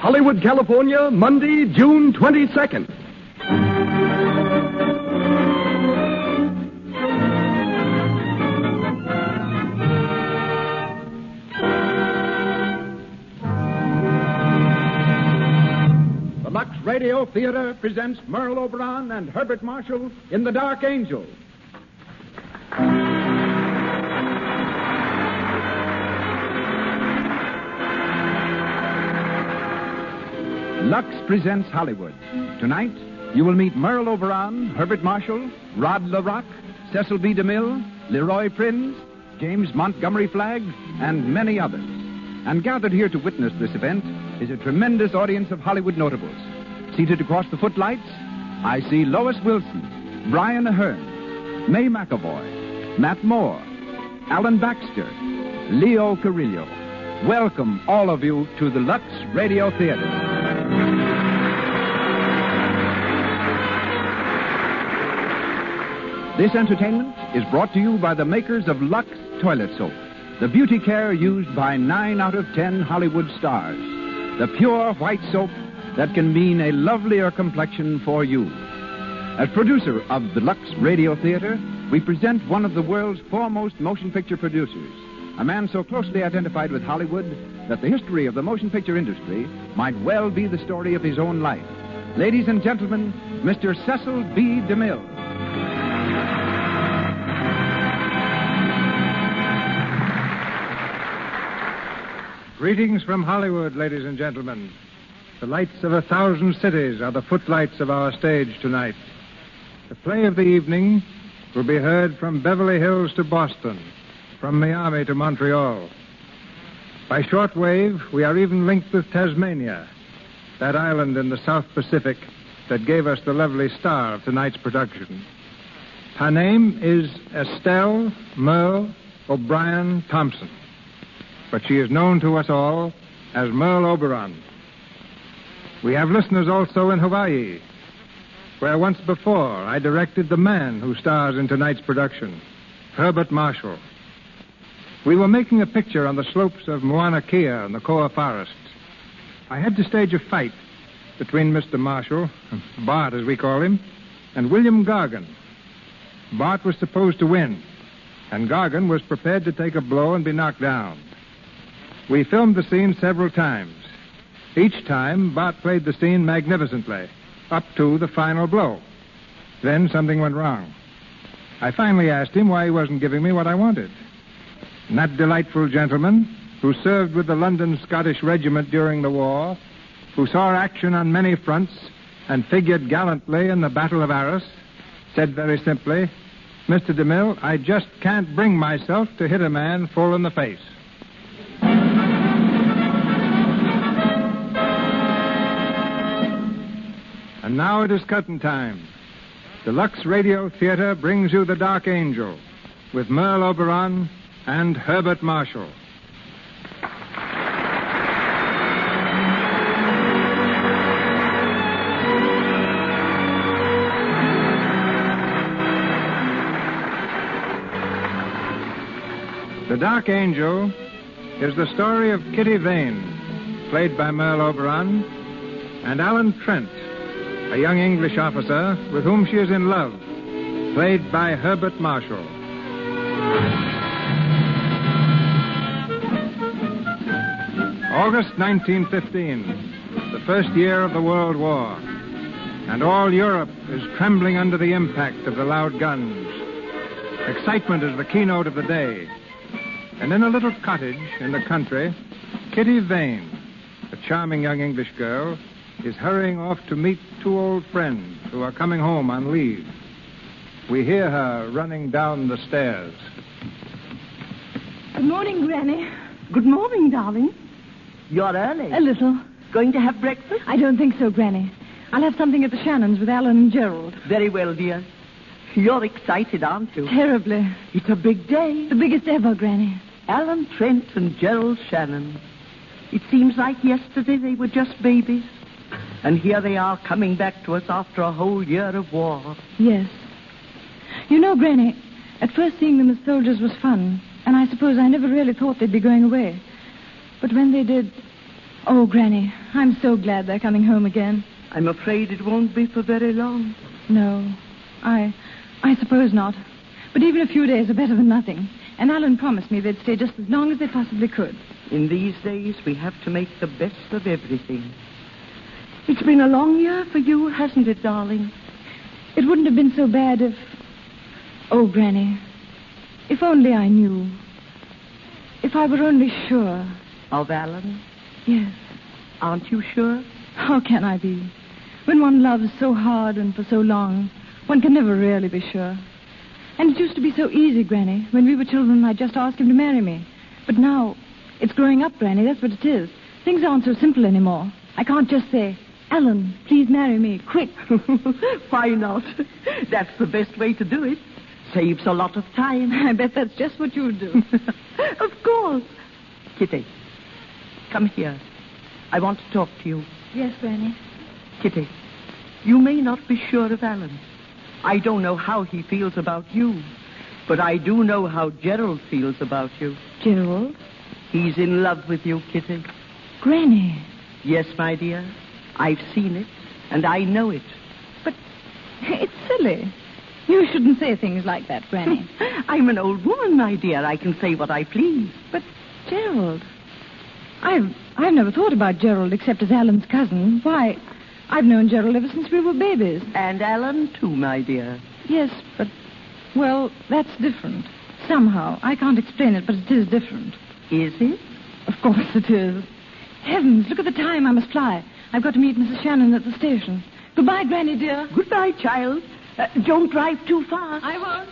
Hollywood, California, Monday, June 22nd. The Lux Radio Theater presents Merle Oberon and Herbert Marshall in The Dark Angel. Lux presents Hollywood. Tonight, you will meet Merle Oberon, Herbert Marshall, Rod LaRock, Cecil B. DeMille, Leroy Prinz, James Montgomery Flagg, and many others. And gathered here to witness this event is a tremendous audience of Hollywood notables. Seated across the footlights, I see Lois Wilson, Brian Ahern, May McAvoy, Matt Moore, Alan Baxter, Leo Carrillo. Welcome, all of you, to the Lux Radio Theater. This entertainment is brought to you by the makers of Lux Toilet Soap, the beauty care used by 9 out of 10 Hollywood stars. The pure white soap that can mean a lovelier complexion for you. As producer of the Lux Radio Theater, we present one of the world's foremost motion picture producers, a man so closely identified with Hollywood that the history of the motion picture industry might well be the story of his own life. Ladies and gentlemen, Mr. Cecil B. DeMille. Greetings from Hollywood, ladies and gentlemen. The lights of 1,000 cities are the footlights of our stage tonight. The play of the evening will be heard from Beverly Hills to Boston, from Miami to Montreal. By shortwave, we are even linked with Tasmania, that island in the South Pacific that gave us the lovely star of tonight's production. Her name is Estelle Merle O'Brien Thompson, but she is known to us all as Merle Oberon. We have listeners also in Hawaii, where once before I directed the man who stars in tonight's production, Herbert Marshall. We were making a picture on the slopes of Mauna Kea in the Koa Forest. I had to stage a fight between Mr. Marshall, Bart as we call him, and William Gargan. Bart was supposed to win, and Gargan was prepared to take a blow and be knocked down. We filmed the scene several times. Each time, Bart played the scene magnificently, up to the final blow. Then something went wrong. I finally asked him why he wasn't giving me what I wanted. And that delightful gentleman, who served with the London Scottish Regiment during the war, who saw action on many fronts and figured gallantly in the Battle of Arras, said very simply, "Mr. DeMille, I just can't bring myself to hit a man full in the face." And now it is curtain time. The Lux Radio Theater brings you The Dark Angel with Merle Oberon and Herbert Marshall. The Dark Angel is the story of Kitty Vane, played by Merle Oberon, and Alan Trent, a young English officer with whom she is in love, played by Herbert Marshall. August 1915, the first year of the World War, and all Europe is trembling under the impact of the loud guns. Excitement is the keynote of the day. And in a little cottage in the country, Kitty Vane, a charming young English girl, is hurrying off to meet 2 old friends who are coming home on leave. We hear her running down the stairs. Good morning, Granny. Good morning, darling. You're early. A little. Going to have breakfast? I don't think so, Granny. I'll have something at the Shannons with Alan and Gerald. Very well, dear. You're excited, aren't you? Terribly. It's a big day. The biggest ever, Granny. Alan Trent and Gerald Shannon. It seems like yesterday they were just babies. And here they are coming back to us after a whole year of war. Yes. You know, Granny, at first seeing them as soldiers was fun. And I suppose I never really thought they'd be going away. But when they did... Oh, Granny, I'm so glad they're coming home again. I'm afraid it won't be for very long. No, I suppose not. But even a few days are better than nothing. And Alan promised me they'd stay just as long as they possibly could. In these days, we have to make the best of everything. It's been a long year for you, hasn't it, darling? It wouldn't have been so bad if... Oh, Granny, if only I knew. If I were only sure. Of Alan? Yes. Aren't you sure? How can I be? When one loves so hard and for so long, one can never really be sure. And it used to be so easy, Granny. When we were children, I'd just ask him to marry me. But now, it's growing up, Granny. That's what it is. Things aren't so simple anymore. I can't just say, Alan, please marry me, quick. Why not? That's the best way to do it. Saves a lot of time. I bet that's just what you would do. Of course. Kitty, come here. I want to talk to you. Yes, Granny. Kitty, you may not be sure of Alan. I don't know how he feels about you, but I do know how Gerald feels about you. Gerald? He's in love with you, Kitty. Granny. Yes, my dear. I've seen it, and I know it. But it's silly. You shouldn't say things like that, Granny. I'm an old woman, my dear. I can say what I please. But, Gerald, I've never thought about Gerald except as Alan's cousin. Why, I've known Gerald ever since we were babies. And Alan, too, my dear. Yes, but, well, that's different. Somehow. I can't explain it, but it is different. Is it? Of course it is. Heavens, look at the time. I must fly. I've got to meet Mrs. Shannon at the station. Goodbye, Granny, dear. Goodbye, child. Don't drive too fast. I won't.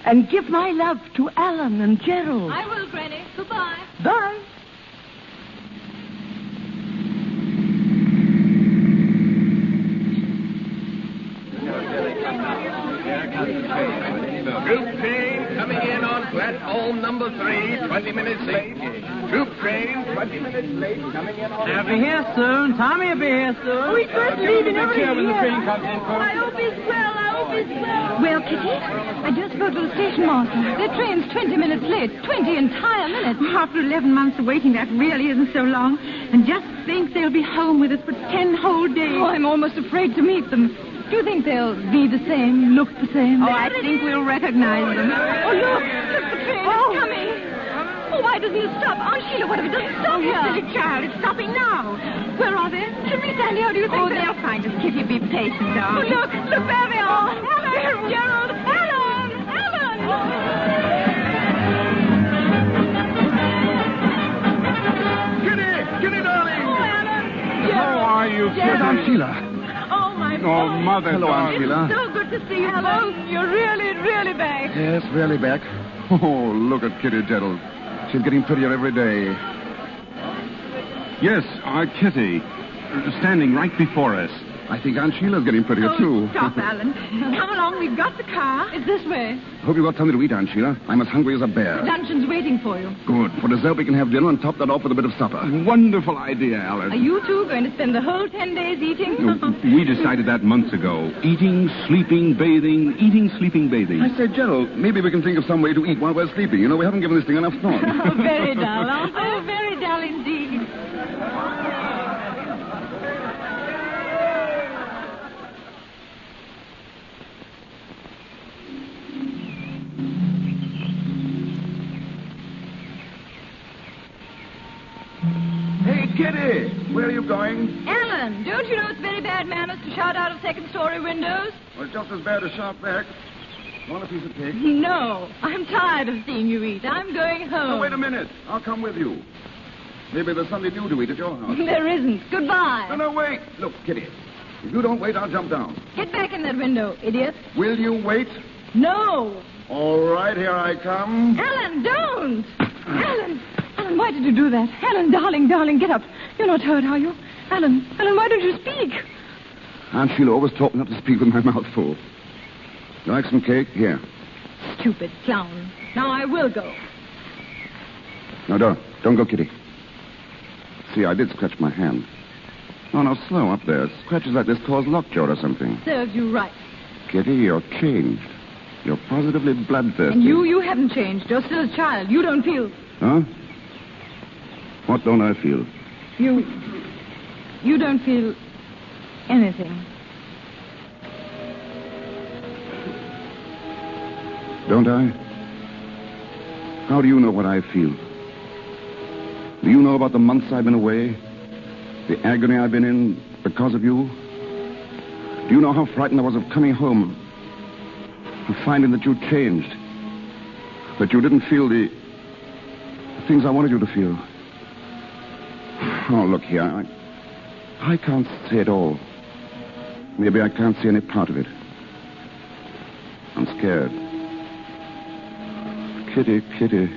And give my love to Alan and Gerald. I will, Granny. Goodbye. Bye. Troop train coming in on platform number 3, 20 minutes late. Troop train, 20 minutes late, coming in on... I'll be here soon. Tommy will be here soon. Oh, he's first leaving already. When the train comes in, folks. I hope he's well. I hope he's well. Well, Kitty, I just spoke to the station master. Their train's 20 minutes late. 20 entire minutes. After 11 months of waiting, that really isn't so long. And just think they'll be home with us for 10 whole days. Oh, I'm almost afraid to meet them. Do you think they'll be the same, look the same? Oh, I think we'll recognize them. Oh, look the train is coming. Oh, why doesn't it stop? Aunt Sheila, what if it doesn't stop You here? silly child, it's stopping now. Where are they? Should we stand here? How do you think They'll find us. Kitty, be patient, Oh, darling. look there they are. Alan, Gerald, Alan. Kitty, darling! Oh, Alan. How are you? Where's Aunt Sheila? Oh, my Oh, Mother. Hello, Aunt Sheila. So good to see you both. You're really, really back. Yes, really back. Oh, look at Kitty Gerald. She's getting prettier every day. Yes, our Kitty. Standing right before us. I think Aunt Sheila's getting prettier, too. Stop, Alan. Come along, we've got the car. It's this way. Hope you got something to eat, Aunt Sheila. I'm as hungry as a bear. Luncheon's waiting for you. Good. For dessert, we can have dinner and top that off with a bit of supper. Wonderful idea, Alice. Are you two going to spend the whole 10 days eating? We decided that months ago. Eating, sleeping, bathing. Eating, sleeping, bathing. I said, Gerald, maybe we can think of some way to eat while we're sleeping. You know, we haven't given this thing enough thought. Oh, very dull, aren't they? Oh, very dull indeed. Hey, Kitty, where are you going? Alan, don't you know it's very bad manners to shout out of second-story windows? Well, it's just as bad as shout back. Want a piece of cake? No, I'm tired of seeing you eat. I'm going home. Oh, wait a minute. I'll come with you. Maybe there's something new to eat at your house. There isn't. Goodbye. No, wait. Look, Kitty, if you don't wait, I'll jump down. Get back in that window, idiot. Will you wait? No. All right, here I come. Alan, don't. Alan, why did you do that? Alan, darling, get up. You're not hurt, are you? Alan, why don't you speak? Aunt Sheila always taught me not to speak with my mouth full. You like some cake? Here. Stupid clown. Now I will go. No, don't go, Kitty. See, I did scratch my hand. No, slow up there. Scratches like this cause lockjaw or something. Serves you right. Kitty, you're changed. You're positively bloodthirsty. And you haven't changed. You're still a child. You don't feel... Huh? What don't I feel? You you don't feel anything. Don't I? How do you know what I feel? Do you know about the months I've been away? The agony I've been in because of you? Do you know how frightened I was of coming home and finding that you'd changed? That you didn't feel the things I wanted you to feel? Oh, look here. I can't say it all. Maybe I can't see any part of it. I'm scared. Kitty, Kitty.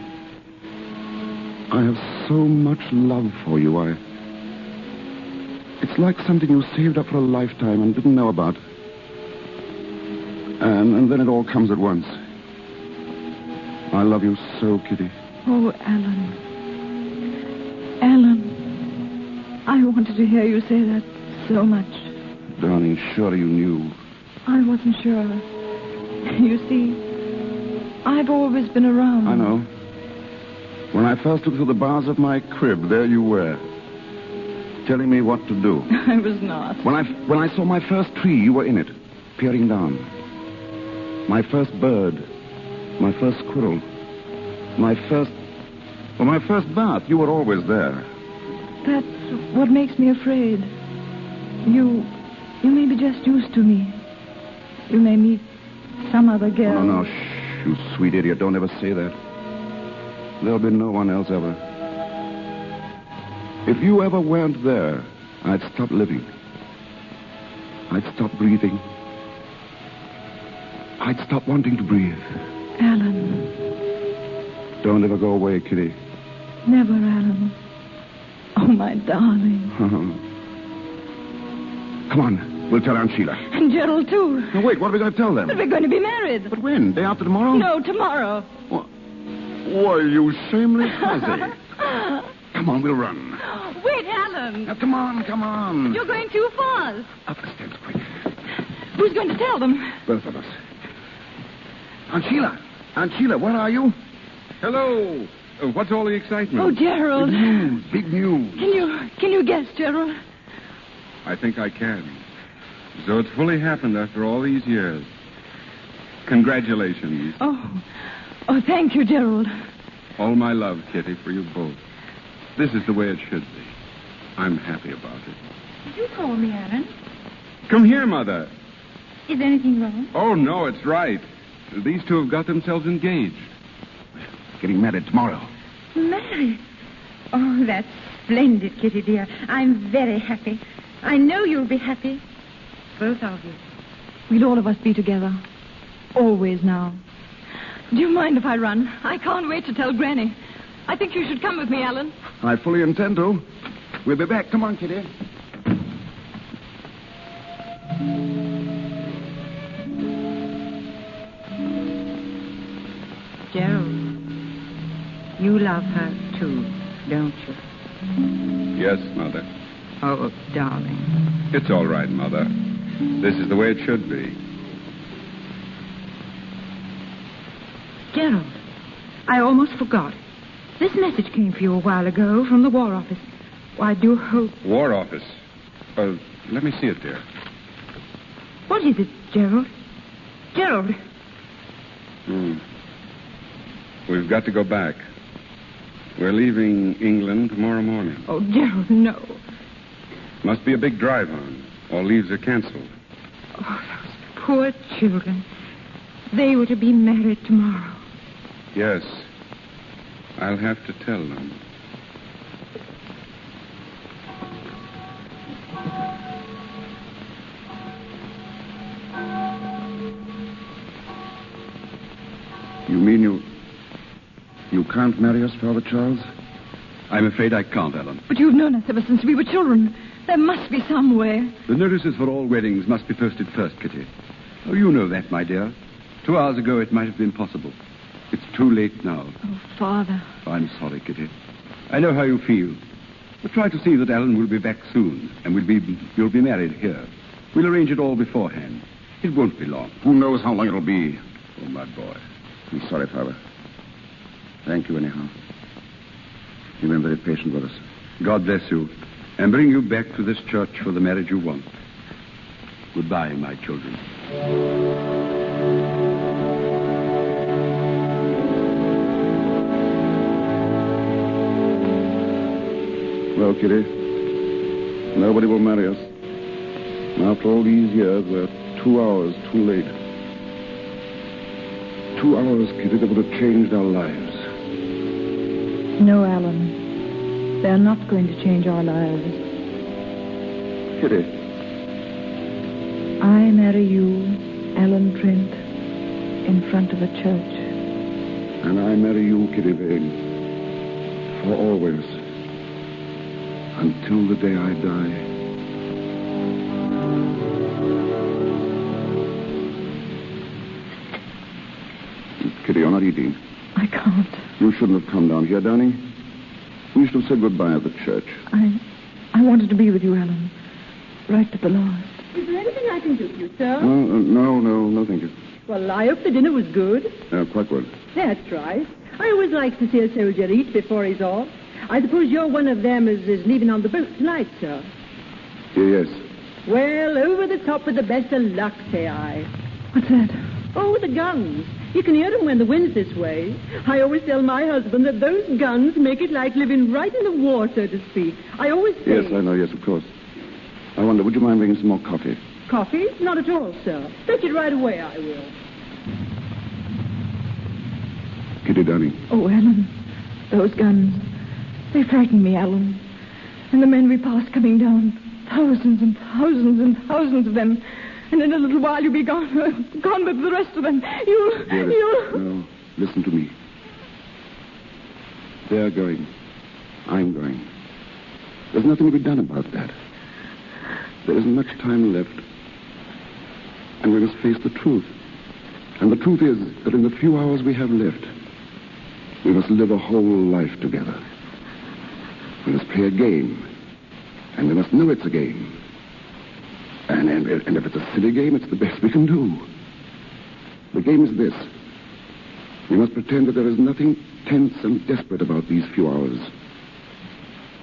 I have so much love for you. It's like something you saved up for a lifetime and didn't know about. And then it all comes at once. I love you so, Kitty. Oh, Alan. Alan. I wanted to hear you say that so much. Darling, surely you knew. I wasn't sure. You see, I've always been around. I know. When I first looked through the bars of my crib, there you were, telling me what to do. I was not. When I saw my first tree, you were in it, peering down. My first bird, my first squirrel, my first bath, you were always there. That's what makes me afraid. You may be just used to me. You may meet some other girl. Oh, no, shh, you sweet idiot. Don't ever say that. There'll be no one else ever. If you ever weren't there, I'd stop living. I'd stop breathing. I'd stop wanting to breathe. Alan. Don't ever go away, Kitty. Never, Alan. Oh, my darling. Come on. We'll tell Aunt Sheila. And Gerald, too. Now, wait. What are we going to tell them? But we're going to be married. But when? Day after tomorrow? No, tomorrow. Why, you shameless hussy. Come on, we'll run. Wait, Alan. Now, come on. You're going too fast. Up the steps, quick. Who's going to tell them? Both of us. Aunt Sheila, where are you? Hello. What's all the excitement? Oh, Gerald. Big news. Can you guess, Gerald? I think I can. So it's fully happened after all these years. Congratulations. Oh, thank you, Gerald. All my love, Kitty, for you both. This is the way it should be. I'm happy about it. Did you call me, Alan? Come here, Mother. Is anything wrong? Oh, no, it's right. These two have got themselves engaged. Getting married tomorrow. Married? Oh, that's splendid, Kitty, dear. I'm very happy. I know you'll be happy. Both of you. We'll all of us be together. Always now. Do you mind if I run? I can't wait to tell Granny. I think you should come with me, Alan. I fully intend to. We'll be back. Come on, Kitty. Gerald, you love her, too, don't you? Yes, Mother. Oh, darling. It's all right, Mother. This is the way it should be. Gerald, I almost forgot. This message came for you a while ago from the War Office. Well, I do hope... War Office? Let me see it, dear. What is it, Gerald? Gerald. We've got to go back. We're leaving England tomorrow morning. Oh, Gerald, no. Must be a big drive on. All leaves are canceled. Oh, those poor children. They were to be married tomorrow. Yes. I'll have to tell them. You mean you can't marry us, Father Charles? I'm afraid I can't, Alan. But you've known us ever since we were children. There must be some way. The notices for all weddings must be posted first, Kitty. Oh, you know that, my dear. 2 hours ago it might have been possible. It's too late now. Oh, Father. I'm sorry, Kitty. I know how you feel. But try to see that Alan will be back soon, and you'll be married here. We'll arrange it all beforehand. It won't be long. Who knows how long it'll be? Oh, my boy. I'm sorry, Father. Thank you, anyhow. You've been very patient with us. God bless you. and bring you back to this church for the marriage you want. Goodbye, my children. Well, Kitty, nobody will marry us. After all these years, we're 2 hours too late. 2 hours, Kitty, that would have changed our lives. No, Alan. They're not going to change our lives. Kitty. I marry you, Alan Trent, in front of a church. And I marry you, Kitty Vane, for always. Until the day I die. Kitty, you're not eating. I can't. You shouldn't have come down here, Danny. We should have said goodbye at the church. I wanted to be with you, Alan. Right to the last. Is there anything I can do for you, sir? No, thank you. Well, I hope the dinner was good. Quite good. That's right. I always like to see a soldier eat before he's off. I suppose you're one of them as is leaving on the boat tonight, sir. Yes. Well, over the top with the best of luck, say I. What's that? Oh, the guns. You can hear them when the wind's this way. I always tell my husband that those guns make it like living right in the war, so to speak. I always say... Yes, I know, yes, of course. I wonder, would you mind bringing some more coffee? Coffee? Not at all, sir. Fetch it right away, I will. Kitty, darling. Oh, Alan, those guns. They frighten me, Alan. And the men we passed coming down. Thousands and thousands and thousands of them. And in a little while you'll be gone. Gone with the rest of them. Dearest, no, listen to me. They're going. I'm going. There's nothing to be done about that. There isn't much time left. And we must face the truth. And the truth is that in the few hours we have left, we must live a whole life together. We must play a game. And we must know it's a game. And if it's a silly game, it's the best we can do. The game is this. We must pretend that there is nothing tense and desperate about these few hours.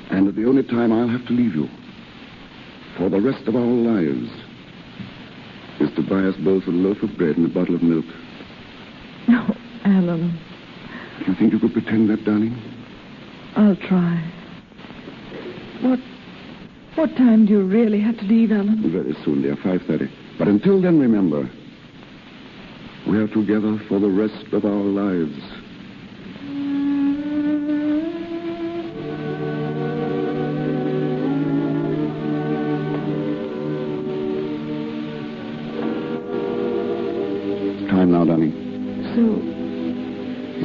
And that the only time I'll have to leave you for the rest of our lives is to buy us both a loaf of bread and a bottle of milk. No, Alan. Do you think you could pretend that, darling? I'll try. What time do you really have to leave, Alan? Very soon, dear, 5:30. But until then, remember, we're together for the rest of our lives. It's time now, darling. So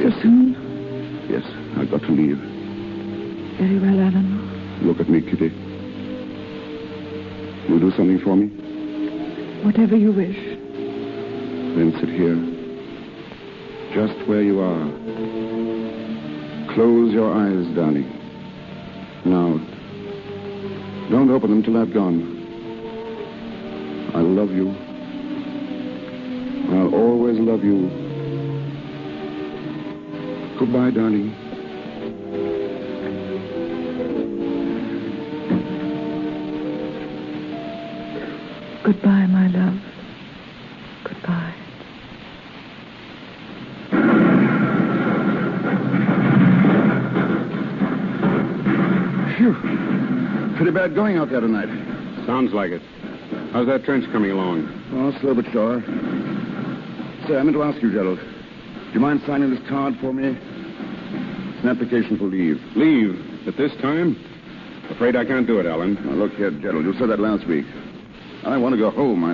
Yes. soon? Yes, I've got to leave. Very well, Alan. Look at me, Kitty. You'll do something for me? Whatever you wish. Then sit here. Just where you are. Close your eyes, darling. Now, don't open them till I've gone. I love you. I'll always love you. Goodbye, darling. Goodbye, my love. Goodbye. Phew. Pretty bad going out there tonight. Sounds like it. How's that trench coming along? Oh, slow but sure. Say, I meant to ask you, Gerald. Do you mind signing this card for me? It's an application for leave. Leave? At this time? Afraid I can't do it, Alan. Now, look here, Gerald. You said that last week. I want to go home. I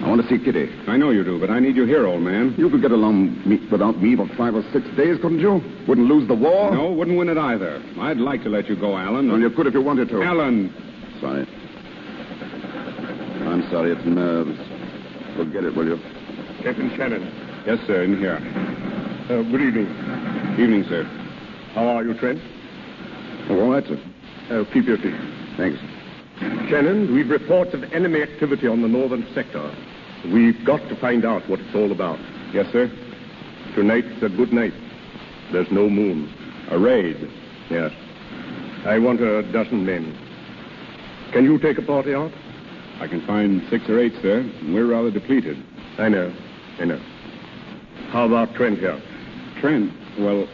want to see Kitty. I know you do, but I need you here, old man. You could get along without me for 5 or 6 days, couldn't you? Wouldn't lose the war? No, wouldn't win it either. I'd like to let you go, Alan. Well, you could if you wanted to. Alan! Sorry. I'm sorry, it's nerves. Forget it, will you? Captain Shannon. Yes, sir, in here. Good evening. Evening, sir. How are you, Trent? Oh, all right, sir. Keep your seat. Thanks. Shannon, we've reports of enemy activity on the northern sector. We've got to find out what it's all about. Yes, sir. Tonight's a good night. There's no moon. A raid. Yes. I want 12 men. Can you take a party out? I can find 6 or 8, sir. We're rather depleted. I know. How about Trent here? Trent? Well,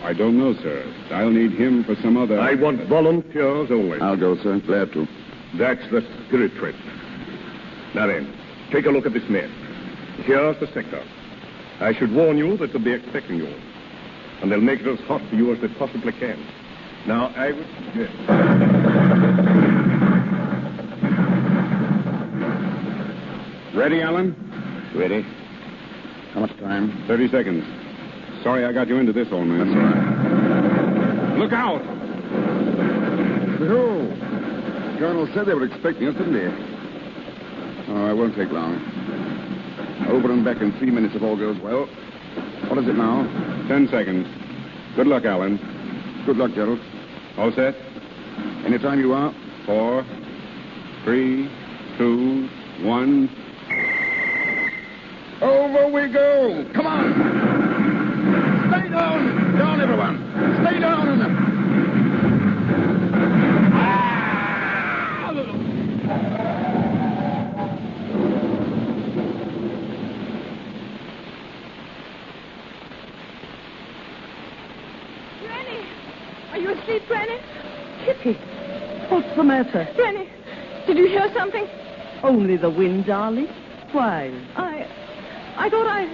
I don't know, sir. I'll need him for some other... I want volunteers only. I'll go, sir. Glad to. That's the spirit, Trent. Now then, take a look at this man. Here's the sector. I should warn you that they'll be expecting you. And they'll make it as hot for you as they possibly can. Now, I would suggest... Ready, Alan? Ready. How much time? 30 seconds. Sorry I got you into this, old man. That's all right. Look out! Oh, Colonel said they were expecting us, didn't he? Oh, it won't take long. Over and back in 3 minutes if all goes well. What is it now? 10 seconds. Good luck, Alan. Good luck, Gerald. All set? Anytime you are. 4, 3, 2, 1... Over we go! Come on! Stay down! Down, everyone! Stay down! Granny! Are you asleep, Granny? Kitty, what's the matter? Granny, did you hear something? Only the wind, darling. Why? I thought I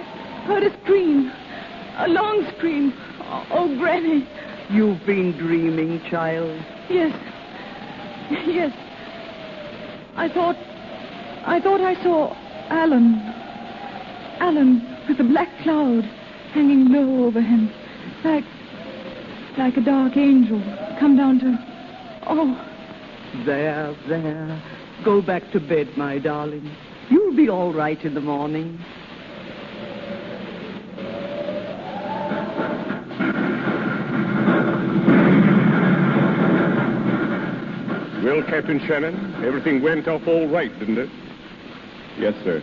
heard a scream. A long scream. Oh, Granny. You've been dreaming, child. Yes. I thought I saw Alan. Alan with a black cloud hanging low over him. Like a dark angel come down to... Oh. There. Go back to bed, my darling. You'll be all right in the morning. Well, Captain Shannon, everything went off all right, didn't it? Yes, sir.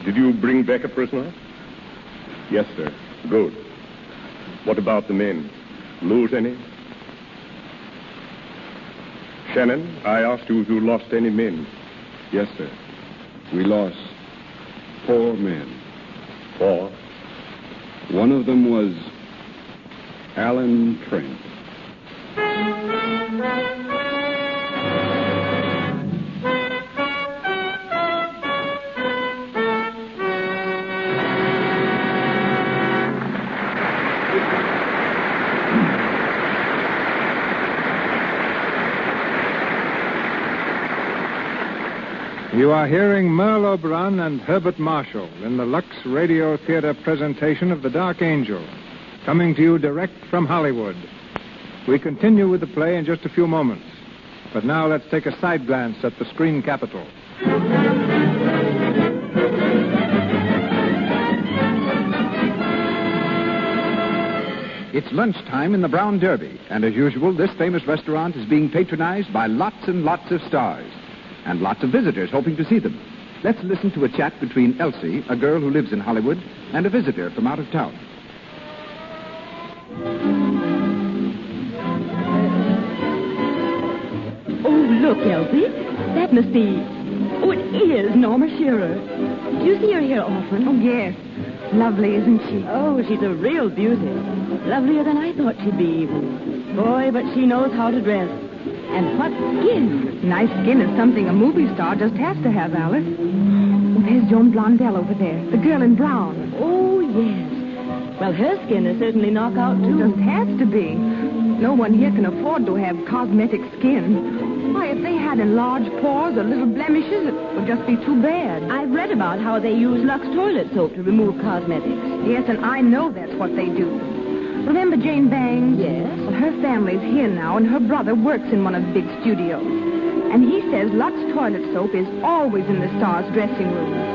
Did you bring back a prisoner? Yes, sir. Good. What about the men? Lose any? Shannon, I asked you if you lost any men. Yes, sir. We lost 4 men. 4? One of them was Alan Trent. You are hearing Merle Oberon and Herbert Marshall in the Lux Radio Theater presentation of The Dark Angel, coming to you direct from Hollywood. We continue with the play in just a few moments. But now let's take a side glance at the screen capital. It's lunchtime in the Brown Derby, and as usual, this famous restaurant is being patronized by lots and lots of stars. And lots of visitors hoping to see them. Let's listen to a chat between Elsie, a girl who lives in Hollywood, and a visitor from out of town. Oh, look, Elsie. That must be... Oh, it is Norma Shearer. Do you see her here often? Oh, yes. Lovely, isn't she? Oh, she's a real beauty. Lovelier than I thought she'd be, even. Boy, but she knows how to dress. And what skin? Nice skin is something a movie star just has to have, Alice. Oh, there's Joan Blondell over there, the girl in brown. Oh, yes. Well, her skin is certainly knockout, too. Just has to be. No one here can afford to have cosmetic skin. Why, if they had enlarged pores or little blemishes, it would just be too bad. I've read about how they use Lux toilet soap to remove cosmetics. Yes, and I know that's what they do. Remember Jane Bangs? Yes. Well, her family's here now, and her brother works in one of the big studios. And he says Lux toilet soap is always in the stars' dressing rooms.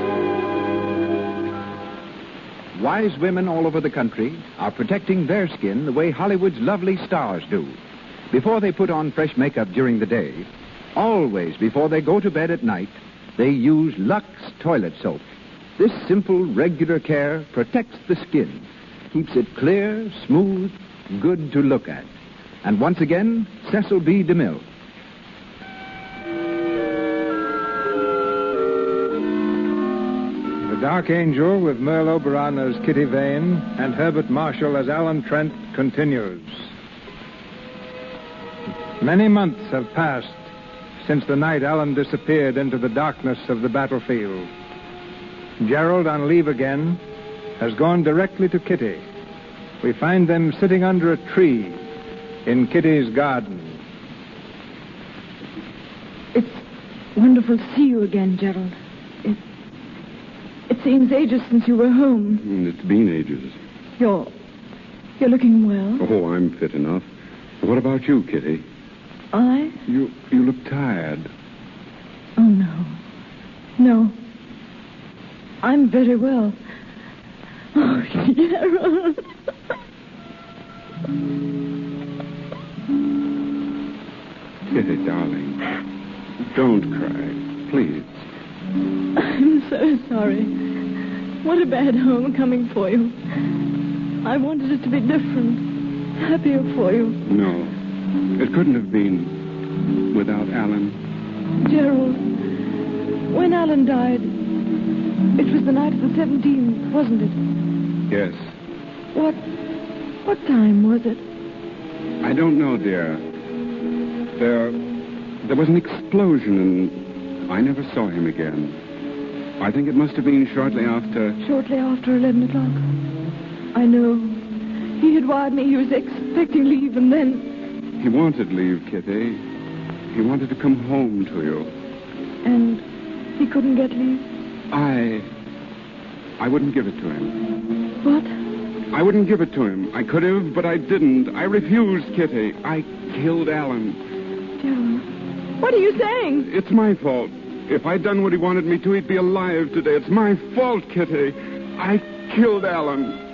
Wise women all over the country are protecting their skin the way Hollywood's lovely stars do. Before they put on fresh makeup during the day, always before they go to bed at night, they use Lux toilet soap. This simple, regular care protects the skin, keeps it clear, smooth, good to look at. And once again, Cecil B. DeMille. Dark Angel with Merle Oberon as Kitty Vane and Herbert Marshall as Alan Trent continues. Many months have passed since the night Alan disappeared into the darkness of the battlefield. Gerald, on leave again, has gone directly to Kitty. We find them sitting under a tree in Kitty's garden. It's wonderful to see you again, Gerald. It seems ages since you were home. It's been ages. You're looking well. Oh, I'm fit enough. What about you, Kitty? I? You look tired. Oh, no. No. I'm very well. Oh, Gerald. Kitty, darling. Don't cry, please. I'm so sorry. What a bad homecoming for you. I wanted it to be different, happier for you. No, it couldn't have been without Alan. Gerald, when Alan died, it was the night of the 17th, wasn't it? Yes. What time was it? I don't know, dear. There was an explosion, and I never saw him again. I think it must have been shortly after... Shortly after 11 o'clock. I know. He had wired me he was expecting leave, and then... He wanted leave, Kitty. He wanted to come home to you. And he couldn't get leave? I wouldn't give it to him. What? I wouldn't give it to him. I could have, but I didn't. I refused, Kitty. I killed Alan. Gerald, what are you saying? It's my fault. If I'd done what he wanted me to, he'd be alive today. It's my fault, Kitty. I killed Alan.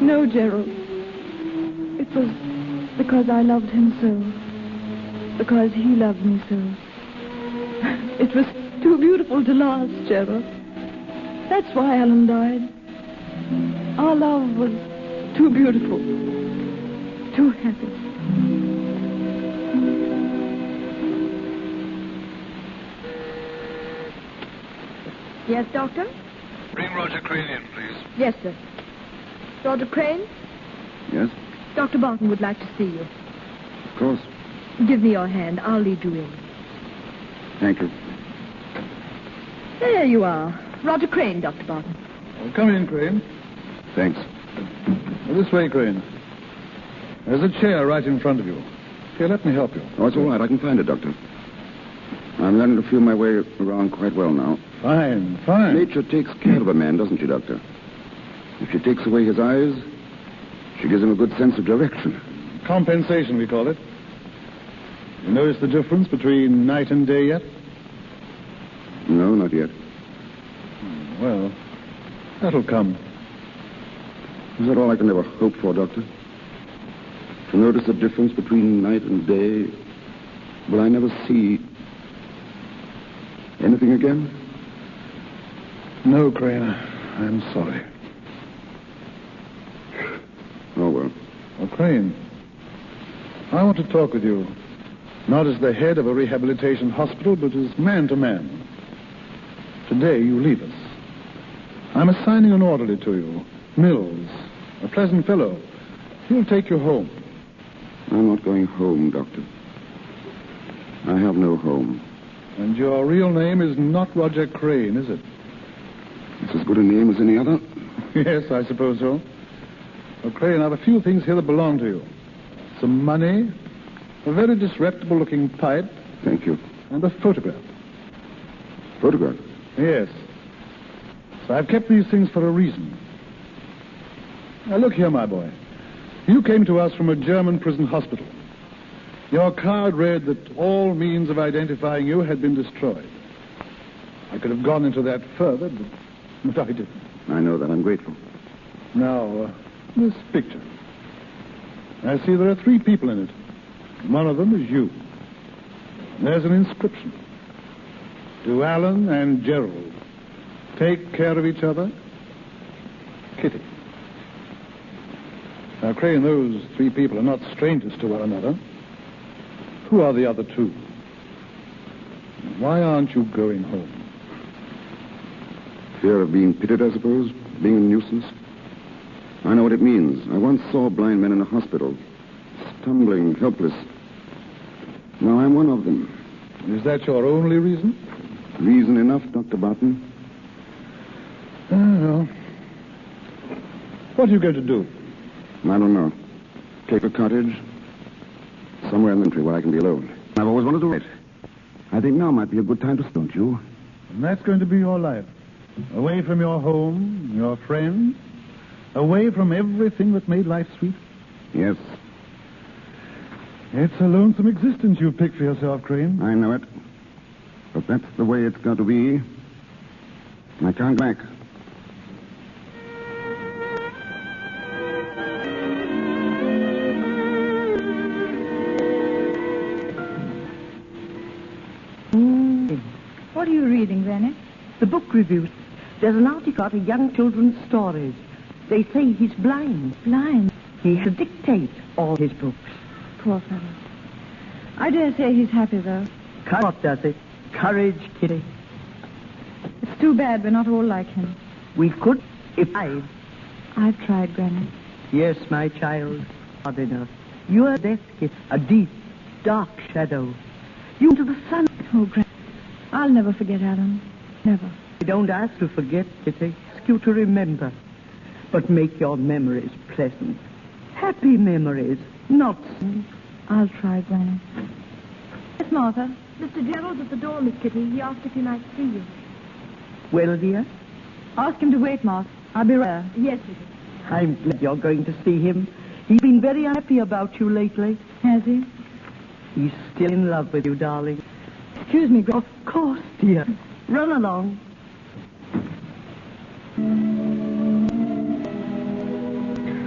No, Gerald. It was because I loved him so. Because he loved me so. It was too beautiful to last, Gerald. That's why Alan died. Our love was too beautiful. Too happy. Yes, Doctor? Bring Roger Crane in, please. Yes, sir. Roger Crane? Yes? Dr. Barton would like to see you. Of course. Give me your hand. I'll lead you in. Thank you. There you are. Roger Crane, Dr. Barton. Well, come in, Crane. Thanks. Well, this way, Crane. There's a chair right in front of you. Here, let me help you. Oh, it's all right. I can find it, Doctor. I'm learning to feel my way around quite well now. Fine, fine. Nature takes care of a man, doesn't she, Doctor? If she takes away his eyes, she gives him a good sense of direction. Compensation, we call it. You notice the difference between night and day yet? No, not yet. Well, that'll come. Is that all I can ever hope for, Doctor? To notice the difference between night and day? Will I never see anything again? No, Crane. I'm sorry. Oh, well. Well, Crane, I want to talk with you, not as the head of a rehabilitation hospital, but as man to man. Today, you leave us. I'm assigning an orderly to you, Mills, a pleasant fellow. He'll take you home. I'm not going home, Doctor. I have no home. And your real name is not Roger Crane, is it? It's as good a name as any other. Yes, I suppose so. Well, Crane, I've a few things here that belong to you. Some money, a very disreputable-looking pipe. Thank you. And a photograph. Photograph? Yes. So I've kept these things for a reason. Now, look here, my boy. You came to us from a German prison hospital. Your card read that all means of identifying you had been destroyed. I could have gone into that further, but I didn't. I know that. I'm grateful. Now, this picture. I see there are 3 people in it. One of them is you. There's an inscription. To Alan and Gerald. Take care of each other. Kitty. Now, Crane, those 3 people are not strangers to one another. Who are the other two? Why aren't you going home? Fear of being pitied, I suppose? Being a nuisance? I know what it means. I once saw blind men in a hospital, stumbling, helpless. Now I'm one of them. Is that your only reason? Reason enough, Dr. Barton. Well. What are you going to do? I don't know. Take a cottage, somewhere in the country where I can be alone. I've always wanted to write. I think now might be a good time to, don't you? And that's going to be your life. Away from your home, your friends, away from everything that made life sweet. Yes. It's a lonesome existence you've picked for yourself, Crane. I know it. But that's the way it's got to be. I can't go back. What are you reading, Granny? The book reviews. There's an article about young children's stories. They say he's blind. Blind? He should dictate all his books. Poor fellow. I dare say he's happy, though. What does it? Courage, Kitty. It's too bad we're not all like him. We could if I've tried, Granny. Yes, my child. Hard enough. You're death, Kitty. A deep, dark shadow. You to the sun. Oh, Granny. I'll never forget Alan. Never. I don't ask to forget, Kitty. Ask you to remember. But make your memories pleasant. Happy memories, not... I'll try, Granny. Yes, Martha. Mr. Gerald's at the door, Miss Kitty. He asked if he might see you. Well, dear? Ask him to wait, Martha. I'll be right there. Yes, Kitty. I'm glad you're going to see him. He's been very unhappy about you lately. Has he? He's still in love with you, darling. Excuse me, Granny. Of course, dear. Run along.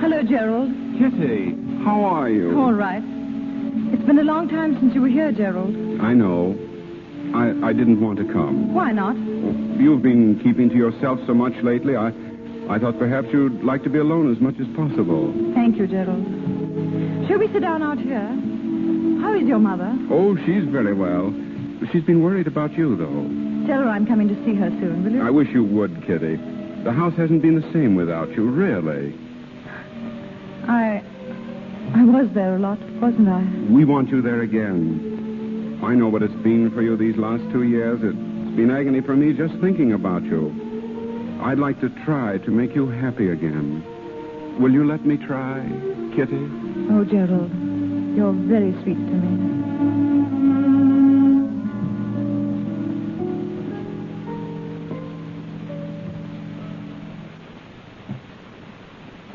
Hello, Gerald. Kitty, how are you? All right. It's been a long time since you were here, Gerald. I know. I didn't want to come. Why not? You've been keeping to yourself so much lately. I thought perhaps you'd like to be alone as much as possible. Thank you, Gerald. Shall we sit down out here? How is your mother? Oh, she's very well. She's been worried about you, though. Tell her I'm coming to see her soon, will you? I wish you would, Kitty. The house hasn't been the same without you, really. I was there a lot, wasn't I? We want you there again. I know what it's been for you these last 2 years. It's been agony for me just thinking about you. I'd like to try to make you happy again. Will you let me try, Kitty? Oh, Gerald, you're very sweet to me.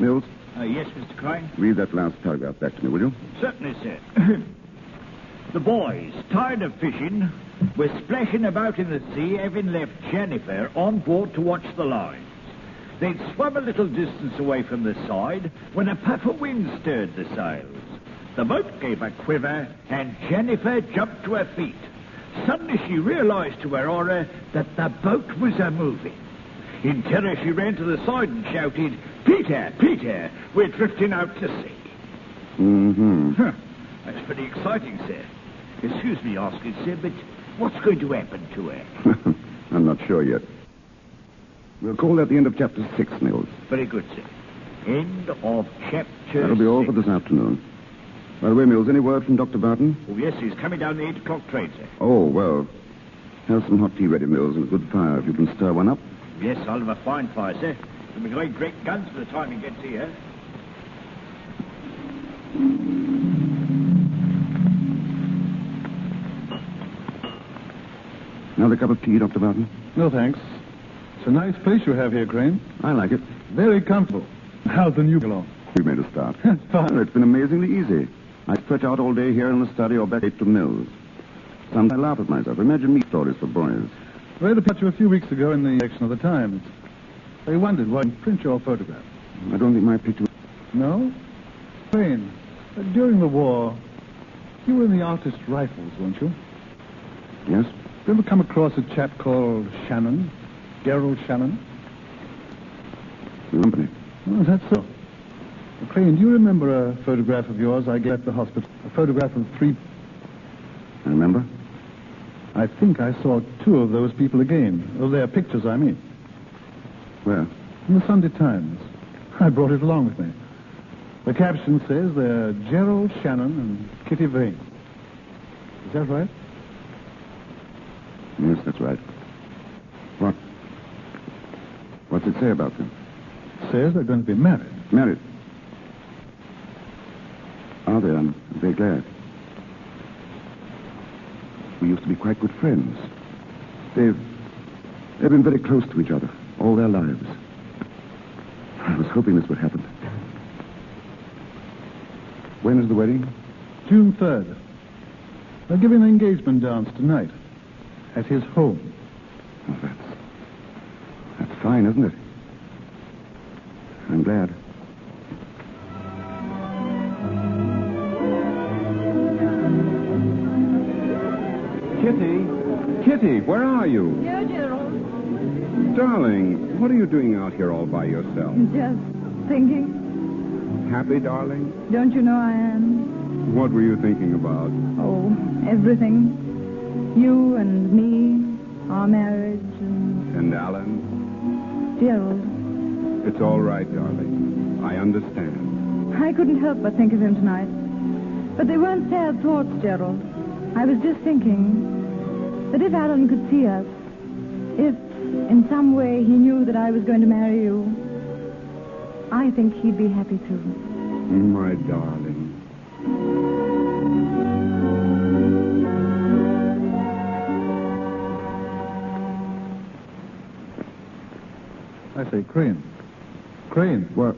Mills? Yes, Mr. Crane? Read that last paragraph back to me, will you? Certainly, sir. The boys, tired of fishing, were splashing about in the sea, having left Jennifer on board to watch the lines. They'd swum a little distance away from the side when a puff of wind stirred the sails. The boat gave a quiver, and Jennifer jumped to her feet. Suddenly she realized to her horror that the boat was a-moving. In terror, she ran to the side and shouted, "Peter, Peter, we're drifting out to sea." Mm-hmm. Huh. That's pretty exciting, sir. Excuse me asking, sir, but what's going to happen to her? I'm not sure yet. We'll call that the end of chapter 6, Mills. Very good, sir. End of chapter That'll be all 6. for this afternoon. By the way, Mills, any word from Dr. Barton? Oh, yes, he's coming down the 8 o'clock train, sir. Oh, well. Have some hot tea ready, Mills, and a good fire if you can stir one up. Yes, I'll have a fine fire, sir. It'll be great guns by the time he gets here. Another cup of tea, Dr. Barton? No, thanks. It's a nice place you have here, Crane. I like it. Very comfortable. How's the new along? We made a start. That's fine. It's been amazingly easy. I stretch out all day here in the study or back to Mills. Sometimes I laugh at myself. Imagine me stories for boys. I read about you a few weeks ago in the section of the Times. I wondered why you print your photograph. I don't think my picture... No? Crane, during the war, you were in the artist rifles, weren't you? Yes? You ever come across a chap called Shannon? Gerald Shannon? The company. Oh, that's so. Crane, do you remember a photograph of yours I gave at the hospital? A photograph of 3... remember. I think I saw two of those people again. Oh, their pictures, I mean. Where? In the Sunday Times. I brought it along with me. The caption says they're Gerald Shannon and Kitty Vane. Is that right? Yes, that's right. What's it say about them? It says they're going to be married. Married? Are they? I'm very glad. We used to be quite good friends. They've been very close to each other all their lives. I was hoping this would happen. When is the wedding? June 3rd. They're giving an engagement dance tonight at his home. Oh, that's fine, isn't it? I'm glad. Kitty, where are you? Here, Gerald. Darling, what are you doing out here all by yourself? Just thinking. Happy, darling? Don't you know I am? What were you thinking about? Oh, everything. You and me, our marriage, And Alan? Gerald. It's all right, darling. I understand. I couldn't help but think of him tonight. But they weren't sad thoughts, Gerald. I was just thinking that if Alan could see us, if in some way he knew that I was going to marry you, I think he'd be happy too. My darling. I say, Crane. Crane. What?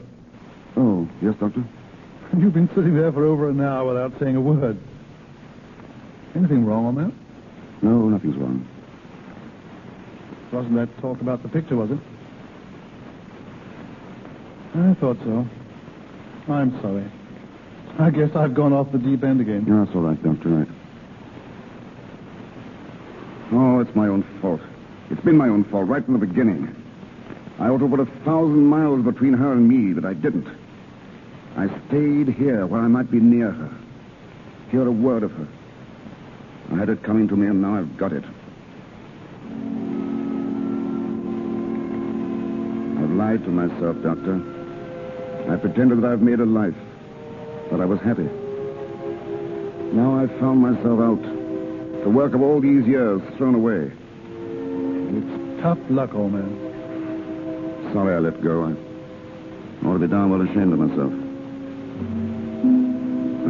Oh, yes, Doctor? You've been sitting there for over an hour without saying a word. Anything wrong on that? No, nothing's wrong. Wasn't that talk about the picture, was it? I thought so. I'm sorry. I guess I've gone off the deep end again. No, that's all right, Doctor. Right. Oh, it's my own fault. It's been my own fault right from the beginning. I ought to put 1,000 miles between her and me, but I didn't. I stayed here where I might be near her. Hear a word of her. I had it coming to me, and now I've got it. I've lied to myself, Doctor. I pretended that I've made a life, that I was happy. Now I've found myself out. The work of all these years thrown away. It's tough luck, old man. Sorry I let go. I ought to be darn well ashamed of myself.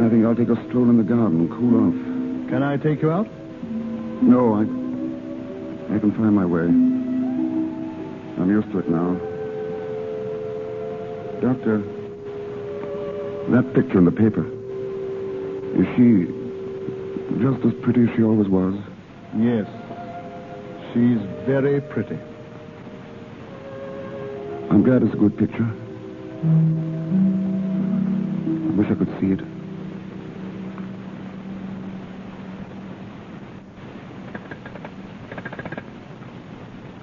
I think I'll take a stroll in the garden and cool off. Can I take you out? No, I can find my way. I'm used to it now. Doctor, that picture in the paper, is she just as pretty as she always was? Yes. She's very pretty. I'm glad it's a good picture. I wish I could see it.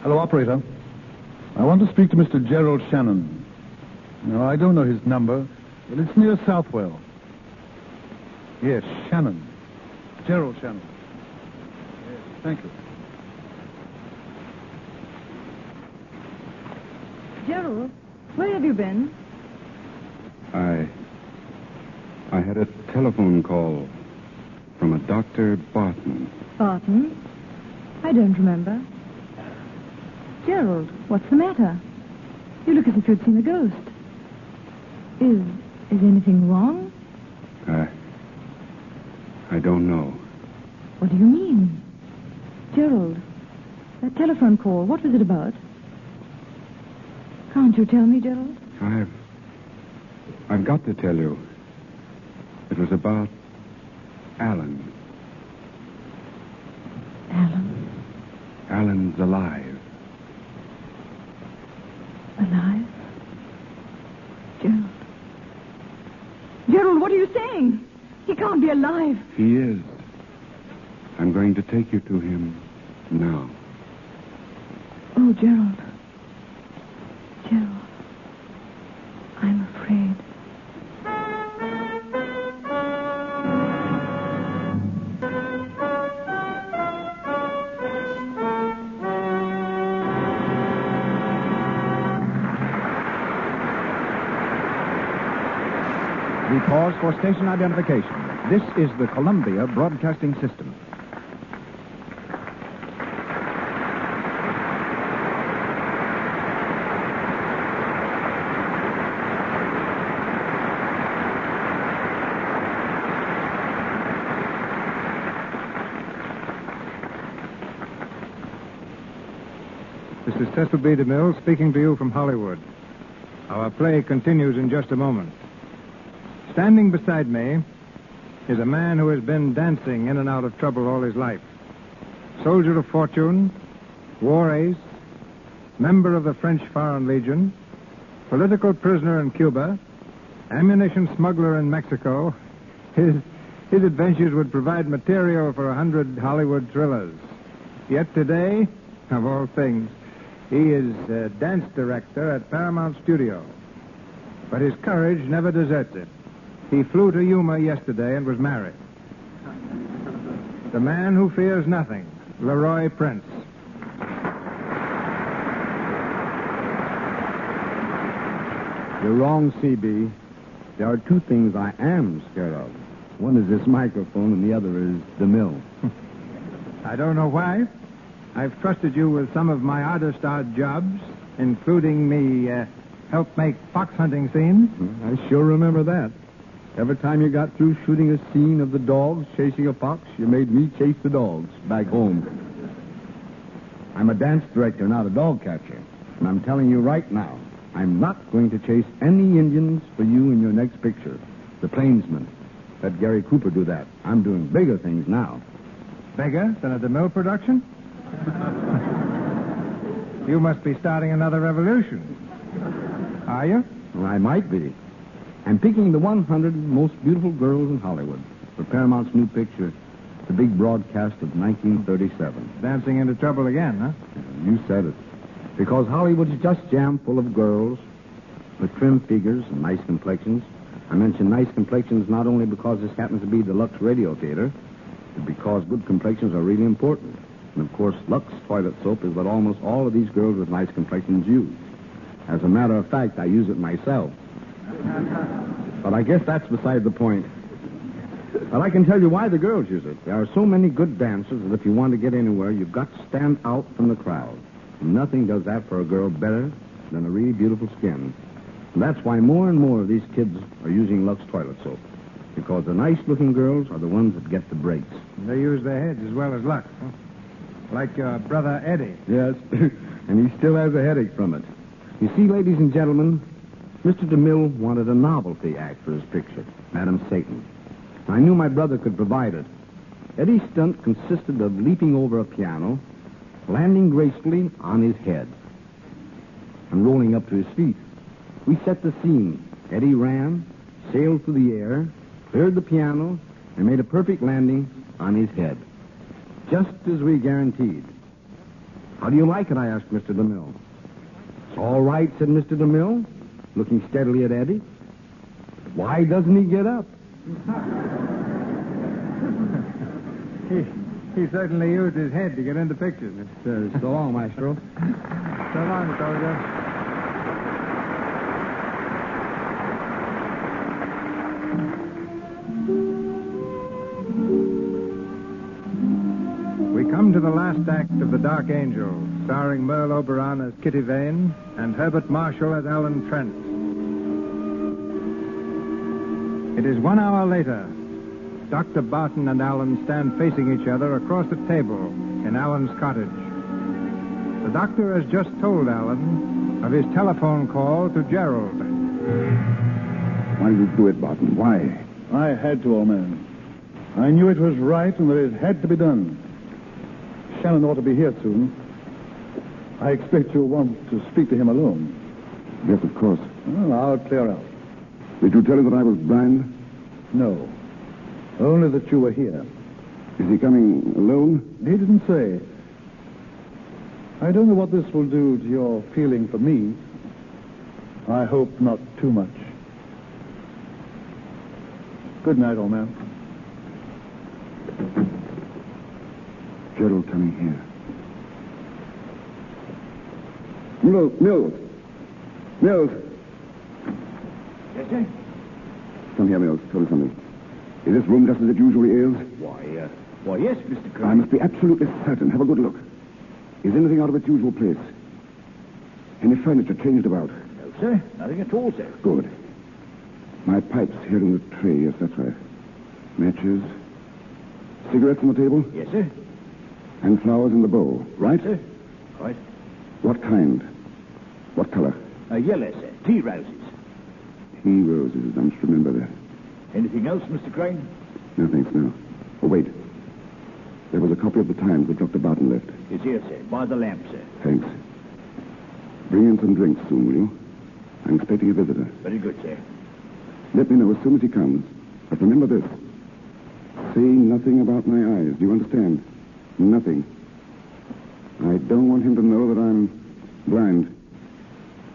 Hello, operator. I want to speak to Mr. Gerald Shannon. No, I don't know his number, but it's near Southwell. Yes, Shannon. Gerald Shannon. Yes, thank you. Gerald, where have you been? I had a telephone call from a Dr. Barton. Barton? I don't remember. Gerald, what's the matter? You look as if you'd seen a ghost. Is anything wrong? I don't know. What do you mean? Gerald, that telephone call, what was it about? Can't you tell me, Gerald? I've got to tell you. It was about Alan. Alan? Alan's alive. Alive? Gerald. Gerald, what are you saying? He can't be alive. He is. I'm going to take you to him now. Oh, Gerald. Gerald. I'm afraid. We pause for station identification. This is the Columbia Broadcasting System. This is Cecil B. DeMille speaking to you from Hollywood. Our play continues in just a moment. Standing beside me is a man who has been dancing in and out of trouble all his life. Soldier of fortune, war ace, member of the French Foreign Legion, political prisoner in Cuba, ammunition smuggler in Mexico. His adventures would provide material for 100 Hollywood thrillers. Yet today, of all things, he is a dance director at Paramount Studio. But his courage never deserts him. He flew to Yuma yesterday and was married. The man who fears nothing, Leroy Prince. You're wrong, C.B. There are two things I am scared of. One is this microphone, and the other is DeMille. I don't know why. I've trusted you with some of my oddest odd jobs, including me help make fox hunting scenes. I sure remember that. Every time you got through shooting a scene of the dogs chasing a fox, you made me chase the dogs back home. I'm a dance director, not a dog catcher. And I'm telling you right now, I'm not going to chase any Indians for you in your next picture. The Plainsman. Let Gary Cooper do that. I'm doing bigger things now. Bigger than a DeMille production? You must be starting another revolution. Are you? Well, I might be. I'm picking the 100 most beautiful girls in Hollywood for Paramount's new picture, the big broadcast of 1937. Dancing into trouble again, huh? You said it. Because Hollywood's just jammed full of girls with trim figures and nice complexions. I mention nice complexions not only because this happens to be the Lux Radio Theater, but because good complexions are really important. And, of course, Lux toilet soap is what almost all of these girls with nice complexions use. As a matter of fact, I use it myself. But I guess that's beside the point. But I can tell you why the girls use it. There are so many good dancers that if you want to get anywhere, you've got to stand out from the crowd. And nothing does that for a girl better than a really beautiful skin. And that's why more and more of these kids are using Lux toilet soap. Because the nice-looking girls are the ones that get the breaks. They use their heads as well as Lux, huh? Like your brother Eddie. Yes, and he still has a headache from it. You see, ladies and gentlemen, Mr. DeMille wanted a novelty act for his picture, Madam Satan. I knew my brother could provide it. Eddie's stunt consisted of leaping over a piano, landing gracefully on his head, and rolling up to his feet. We set the scene. Eddie ran, sailed through the air, cleared the piano, and made a perfect landing on his head. Just as we guaranteed. How do you like it, I asked Mr. DeMille. It's all right, said Mr. DeMille, looking steadily at Eddie. Why doesn't he get up? He certainly used his head to get into pictures. So long, Maestro. So long, soldier. We come to the last act of The Dark Angel, starring Merle Oberon as Kitty Vane and Herbert Marshall as Alan Trent. It is 1 hour later. Dr. Barton and Alan stand facing each other across the table in Alan's cottage. The doctor has just told Alan of his telephone call to Gerald. Why did you do it, Barton? Why? I had to, old man. I knew it was right and that it had to be done. Shannon ought to be here soon. I expect you'll want to speak to him alone. Yes, of course. Well, I'll clear out. Did you tell him that I was blind? No. Only that you were here. Is he coming alone? He didn't say. I don't know what this will do to your feeling for me. I hope not too much. Good night, old man. Gerald coming here. Mills. Yes, sir? Come here, Mills. Tell me something. Is this room just as it usually is? Why, yes, Mr. Crane. I must be absolutely certain. Have a good look. Is anything out of its usual place? Any furniture changed about? No, sir. Nothing at all, sir. Good. My pipe's here in the tray. Yes, that's right. Matches. Cigarettes on the table? Yes, sir. And flowers in the bowl, right? Sir. Right. What kind? What color? Yellow, sir. Tea roses. Tea roses. I must remember that. Anything else, Mr. Crane? No, thanks, no. Oh, wait. There was a copy of the Times that Dr. Barton left. It's here, sir. By the lamp, sir. Thanks. Bring in some drinks soon, will you? I'm expecting a visitor. Very good, sir. Let me know as soon as he comes. But remember this. Say nothing about my eyes. Do you understand? Nothing. I don't want him to know that I'm blind.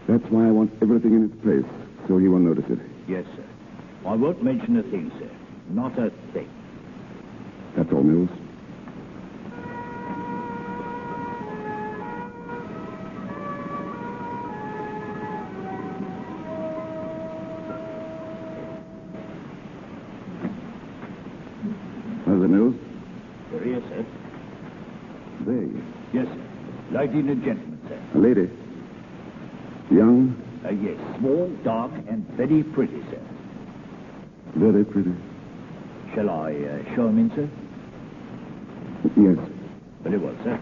That's why I want everything in its place, so he won't notice it. Yes, sir. I won't mention a thing, sir. Not a thing. That's all, Mills. How's it, Mills? You're here, sir. They. Yes, sir. Lady and a gentleman, sir. A lady. Young? Yes. Small, dark, and very pretty, sir. Very pretty. Shall I show him in, sir? Yes. Very well, sir.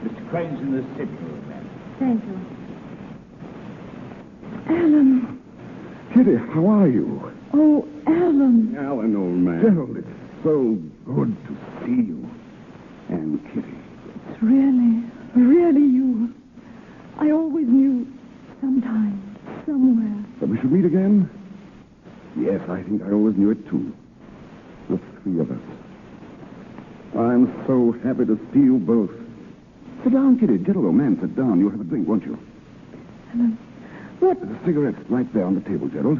Mr. Crane's in the sitting room, ma'am. Thank you. Alan. Kitty, how are you? Oh, Alan. Alan, old man. Gerald, it's so good to see you. And Kitty. It's really you. I always knew sometime, somewhere. That we should meet again? Yes, I think I always knew it, too. The three of us. I'm so happy to see you both. Sit down, Kitty. Gentle old man, sit down. You'll have a drink, won't you? Alan, what? There's a cigarette right there on the table, Gerald.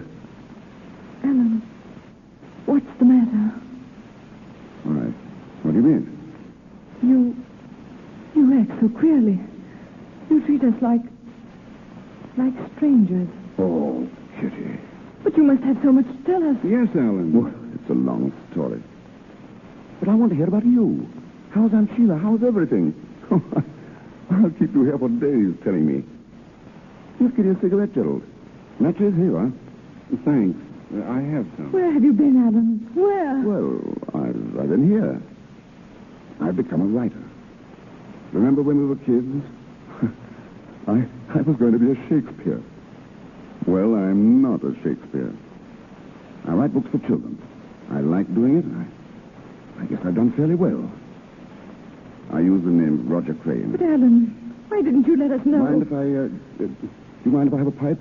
Alan, what's the matter? All right. What do you mean? You act so queerly. You treat us like strangers. Oh, Kitty. But you must have so much to tell us. Yes, Alan. Well, it's a long story. But I want to hear about you. How's Aunt Sheila? How's everything? I'll keep you here for days telling me. Give Kitty a cigarette, Gerald. Matches here, huh? Thanks. I have some. Where have you been, Alan? Where? Well, I've been here. I've become a writer. Remember when we were kids? I was going to be a Shakespeare. Well, I'm not a Shakespeare. I write books for children. I like doing it. I guess I've done fairly well. I use the name Roger Crane. But, Alan, why didn't you let us know? Do you mind if I have a pipe?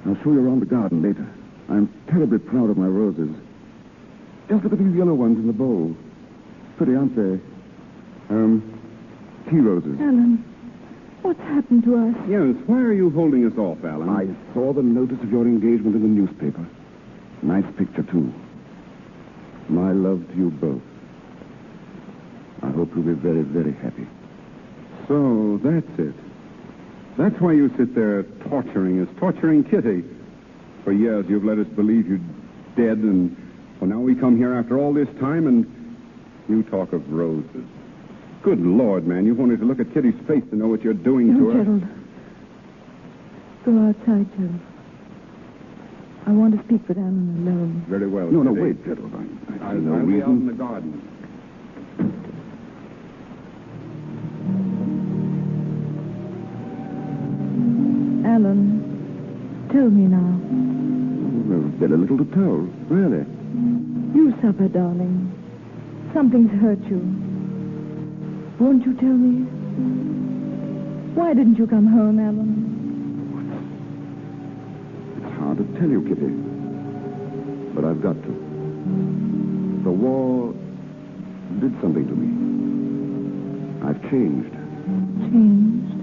I'll show you around the garden later. I'm terribly proud of my roses. Just look at these yellow ones in the bowl. Pretty, aren't they? Tea roses. Alan, what's happened to us? Yes, why are you holding us off, Alan? I saw the notice of your engagement in the newspaper. Nice picture, too. My love to you both. I hope you'll be very, very happy. So, that's it. That's why you sit there torturing us, torturing Kitty. For years, you've let us believe you're dead, and well, now we come here after all this time, and you talk of roses. Good Lord, man, you've only to look at Kitty's face to know what you're doing to her. Gerald. Go outside, Gerald. I want to speak with Alan alone. Very well. No, Kitty. wait, Gerald. I see no I'll be out in reason. the garden. Alan, tell me now. There's very little to tell, really. You suffer, darling. Something's hurt you. Won't you tell me? Why didn't you come home, Alan? It's hard to tell you, Kitty. But I've got to. The war did something to me. I've changed. Changed?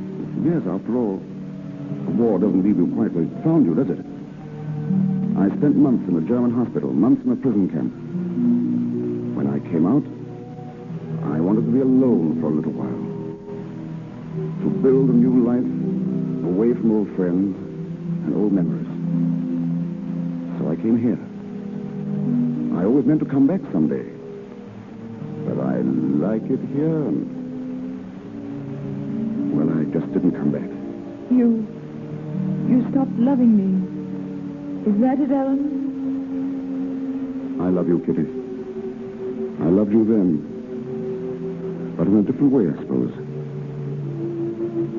Yes, after all, the war doesn't leave you quite where it found you, does it? I spent months in a German hospital, months in a prison camp. When I came out, I wanted to be alone for a little while. To build a new life away from old friends and old memories. So I came here. I always meant to come back someday. But I like it here, and... well, I just didn't come back. You stopped loving me. Is that it, Alan? I love you, Kitty. I loved you then. But in a different way, I suppose.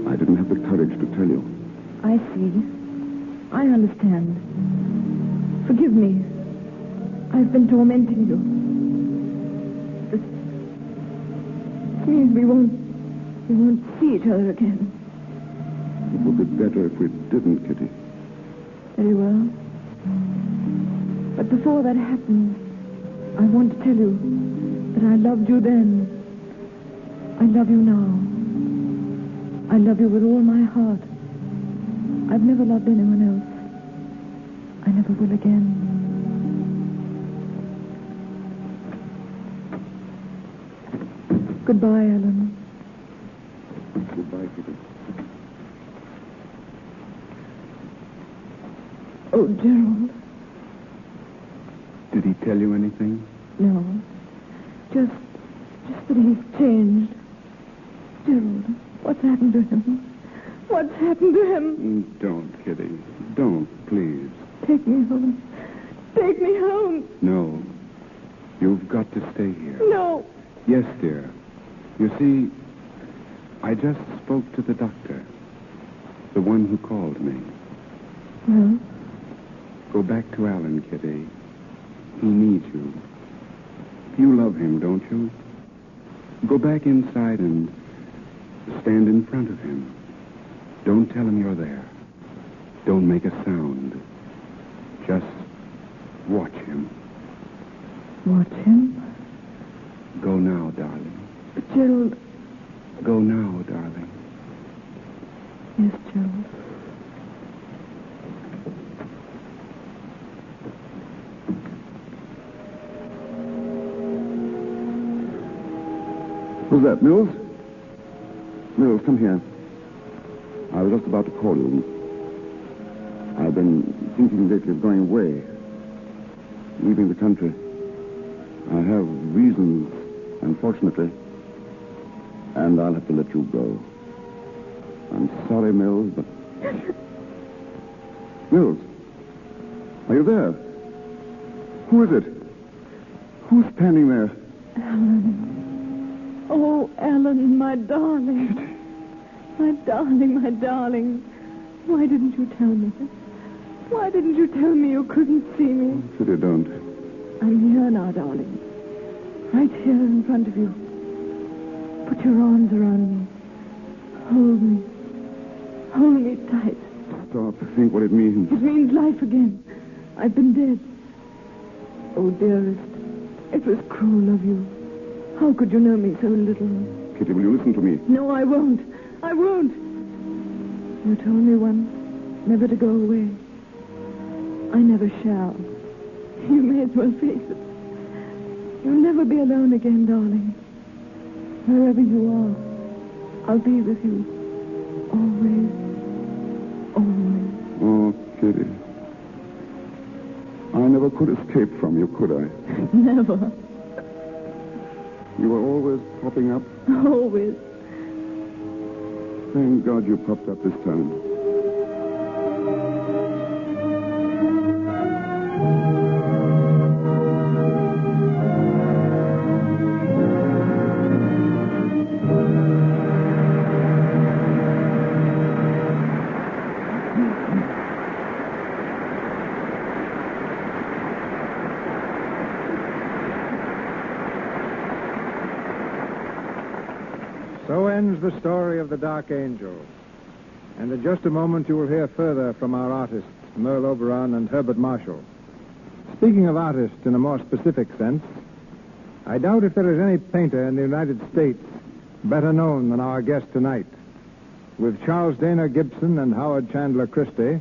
I didn't have the courage to tell you. I see. I understand. Forgive me. I've been tormenting you. This means we won't see each other again. It would be better if we didn't, Kitty. Very well. But before that happens, I want to tell you that I loved you then. I love you now. I love you with all my heart. I've never loved anyone else. I never will again. Goodbye, Alan. Goodbye, Kitty. Oh, Gerald. Did he tell you anything? No. Just that he's changed. Gerald, what's happened to him? What's happened to him? Don't, Kitty. Don't, please. Take me home. Take me home. No. You've got to stay here. No. Yes, dear. You see, I just spoke to the doctor. The one who called me. Well? Go back to Alan, Kitty. He needs you. You love him, don't you? Go back inside and stand in front of him. Don't tell him you're there. Don't make a sound. Just watch him. Watch him? Go now, darling. But Gerald... Go now, darling. Yes, Gerald. Who's that, Mills? Mills, come here. I was just about to call you. I've been thinking lately of going away. Leaving the country. I have reasons, unfortunately. And I'll have to let you go. I'm sorry, Mills, but... Mills, are you there? Who is it? Who's standing there? Alan. Oh, Alan, my darling. My darling, my darling. Why didn't you tell me? Why didn't you tell me you couldn't see me? Kitty, don't. I'm here now, darling. Right here in front of you. Put your arms around me. Hold me. Hold me tight. Stop. Think what it means. It means life again. I've been dead. Oh, dearest, it was cruel of you. How could you know me so little? Kitty, will you listen to me? No, I won't. I won't. You told me once never to go away. I never shall. You may as well face it. You'll never be alone again, darling. Wherever you are, I'll be with you. Always. Always. Oh, Kitty. I never could escape from you, could I? Never. You were always popping up. Always. Thank God you popped up this time. So ends the story of the Dark Angel. And in just a moment you will hear further from our artists, Merle Oberon and Herbert Marshall. Speaking of artists in a more specific sense, I doubt if there is any painter in the United States better known than our guest tonight. With Charles Dana Gibson and Howard Chandler Christie,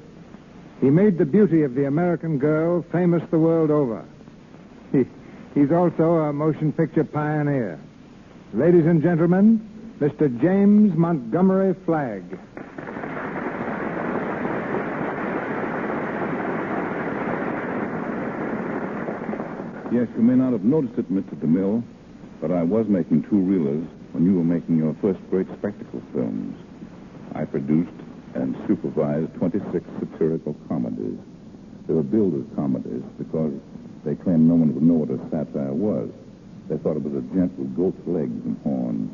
he made the beauty of the American girl famous the world over. He's also a motion picture pioneer. Ladies and gentlemen, Mr. James Montgomery Flagg. Yes, you may not have noticed it, Mr. DeMille, but I was making two-reelers when you were making your first great spectacle films. I produced and supervised 26 satirical comedies. They were billed as comedies because they claimed no one would know what a satire was. They thought it was a gent with goat's legs and horns.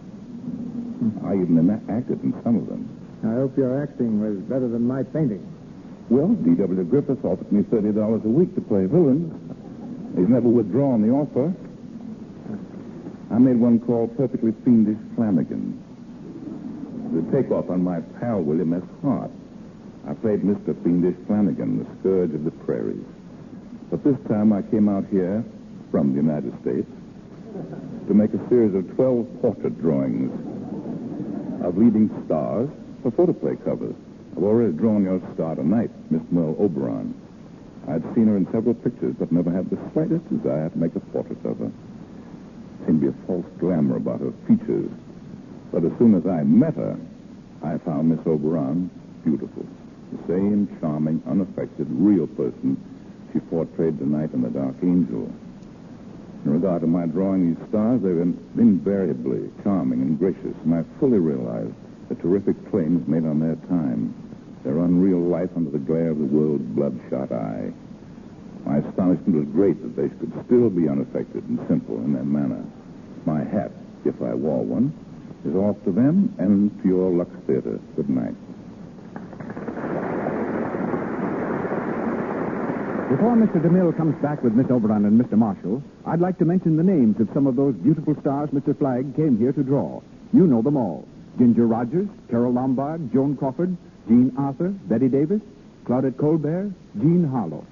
I even acted in some of them. I hope your acting was better than my painting. Well, D.W. Griffith offered me $30 a week to play villains. He's never withdrawn the offer. I made one called Perfectly Fiendish Flanagan. The takeoff on my pal William S. Hart. I played Mr. Fiendish Flanagan, the scourge of the prairies. But this time I came out here from the United States to make a series of 12 portrait drawings of leading stars for photoplay covers. I've already drawn your star tonight, Miss Merle Oberon. I'd seen her in several pictures, but never had the slightest desire to make a portrait of her. Seemed to be a false glamour about her features. But as soon as I met her, I found Miss Oberon beautiful. The same charming, unaffected, real person she portrayed tonight in The Dark Angel. In regard to my drawing these stars, they were invariably charming and gracious, and I fully realized the terrific claims made on their time, their unreal life under the glare of the world's bloodshot eye. My astonishment was great that they could still be unaffected and simple in their manner. My hat, if I wore one, is off to them and to your Lux Theater. Good night. Before Mr. DeMille comes back with Miss Oberon and Mr. Marshall, I'd like to mention the names of some of those beautiful stars Mr. Flagg came here to draw. You know them all. Ginger Rogers, Carol Lombard, Joan Crawford, Jean Arthur, Betty Davis, Claudette Colbert, Jean Harlow.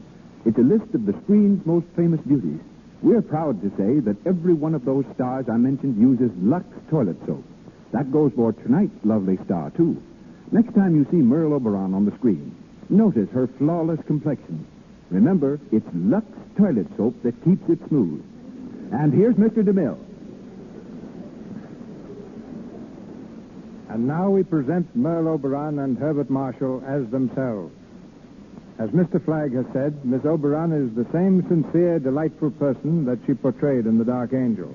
It's a list of the screen's most famous beauties. We're proud to say that every one of those stars I mentioned uses Lux toilet soap. That goes for tonight's lovely star, too. Next time you see Merle Oberon on the screen, notice her flawless complexion. Remember, it's Lux toilet soap that keeps it smooth. And here's Mr. DeMille. And now we present Merle Oberon and Herbert Marshall as themselves. As Mr. Flagg has said, Miss Oberon is the same sincere, delightful person that she portrayed in The Dark Angel.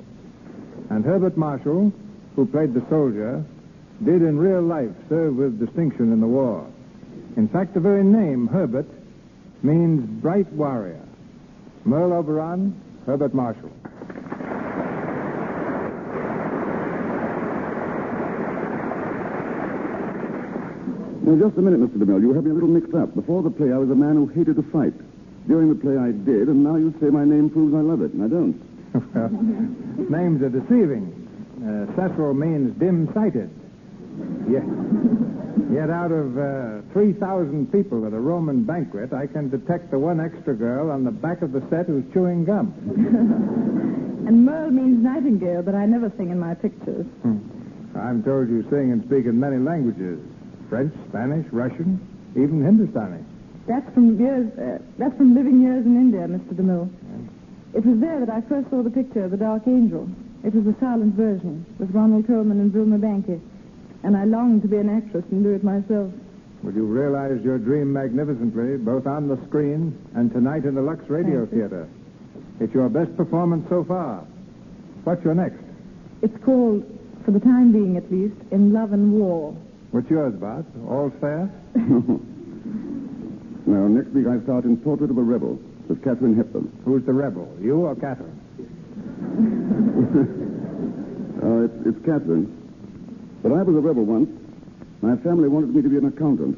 And Herbert Marshall, who played the soldier, did in real life serve with distinction in the war. In fact, the very name, Herbert, means bright warrior. Merle Oberon, Herbert Marshall. Now, just a minute, Mr. DeMille. You have me a little mixed up. Before the play, I was a man who hated to fight. During the play, I did, and now you say my name proves I love it, and I don't. Well, names are deceiving. Cecil means dim-sighted. Yet out of 3,000 people at a Roman banquet, I can detect the one extra girl on the back of the set who's chewing gum. And Merle means nightingale, but I never sing in my pictures. I'm told you sing and speak in many languages. French, Spanish, Russian, even Hindustani. That's from living years in India, Mr. DeMille. It was there that I first saw the picture of The Dark Angel. It was the silent version with Ronald Colman and Vilma Banky. And I longed to be an actress and do it myself. Well, you realized your dream magnificently, both on the screen and tonight in the Lux Radio Theater. It's your best performance so far. What's your next? It's called, for the time being at least, In Love and War. What's yours, Bart? All's fair? Now, next week I start in Portrait of a Rebel with Katharine Hepburn. Who's the rebel, you or Katharine? It's Katharine. But I was a rebel once. My family wanted me to be an accountant.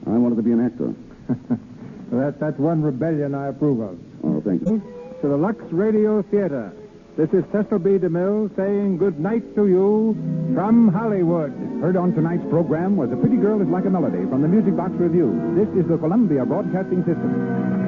I wanted to be an actor. That's one rebellion I approve of. Oh, thank you. To the Lux Radio Theater, this is Cecil B. DeMille saying good night to you from Hollywood. Heard on tonight's program was A Pretty Girl is Like a Melody from the Music Box Review. This is the Columbia Broadcasting System.